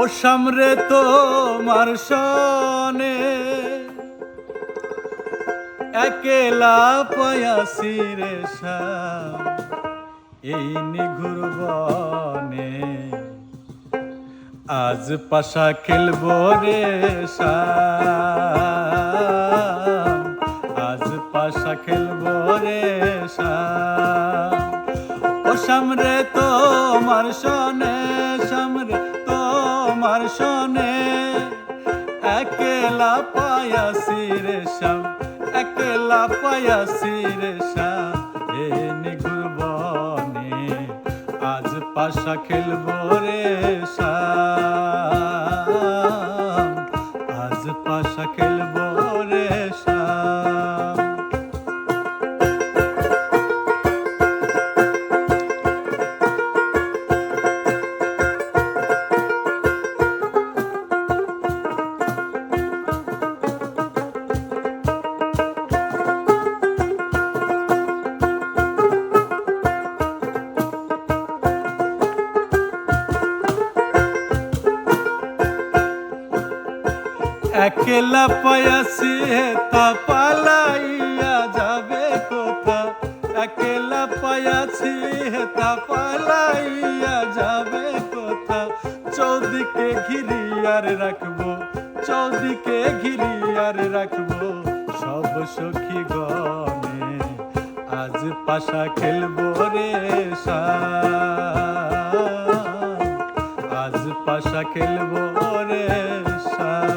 ও সামরে তোমার সনে একেলা পায়াসি রে শাম এই নিঘুর বনে আজ পাশা খেলবো রে শাম আজ পাশা খেলবো রে শাম ও সামরে তোমার সনে সামরে তোমার সনে একেলা পায়াসি রে শাম একেলা পায়াসি রে শাম এ নিঘুর বনে আজ পাশা খেলবো রে শাম আজ পাশা খেলবো রে শাম একেলা পায়াসি তা পালাইয়া যাবে কোথা একেলা পায়াসি তা পালাইয়া যাবে কোথা চৌদিকে ঘিরিয়ার রাখবো চৌদিকে ঘিরিয়ার রাখবো সব সখী গণে আজ পাশা খেলবো রে শাম আজ পাশা খেলবো রে শাম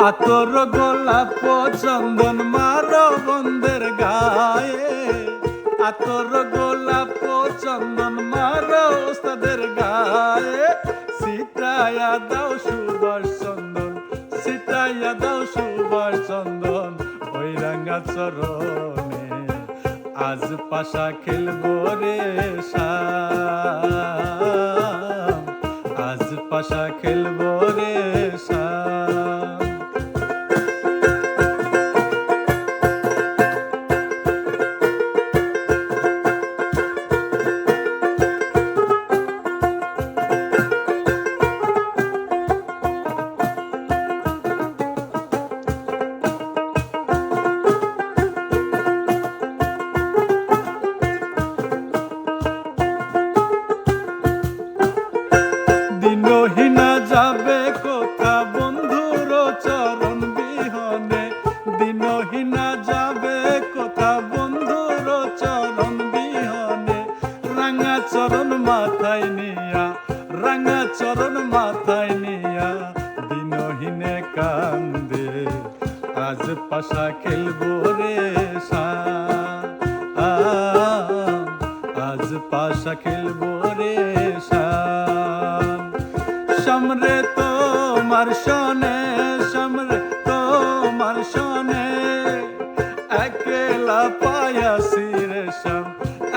আতর গোলাপ চন্দন মারো বন্ধের গায়ে আতর গোলাপ চন্দন মারো ওস্তাদের গায়ে সিটায়া দাও সুবাস চন্দন সিটায়া দাও সুবাস চন্দন ওই রাঙ্গা চরণে আজ পাশা খেলবো রে শাম আজ পাশা খেলবো রে শাম দিনহীনা যাবে কোথা বন্ধুর চরণ বিহনে দিনহীনা যাবে কোথা বন্ধুর চরণ বিহনে রাঙা চরণ মাথায় নিয়া রাঙা চরণ মাথায় নিয়া দিনহীনে কান্দে আজ পাশা খেলবো রে শাম আজ পাশা খেলবো রে শাম সামরে তোমার সনে সামরে তোমার সনে একেলা পায়াসি রে শাম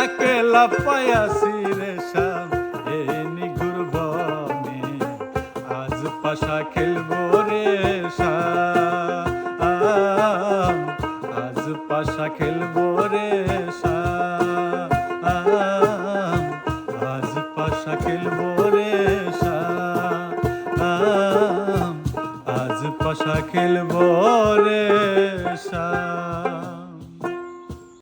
একেলা পায়াসি রে শাম এ নিঘুর বনে আজ পাশা খেলবো রে শাম আজ পাশা খেলবো রে শাম আজ পাশা খেলবো রে শাম আজ পাশা খেলবো রে শাম।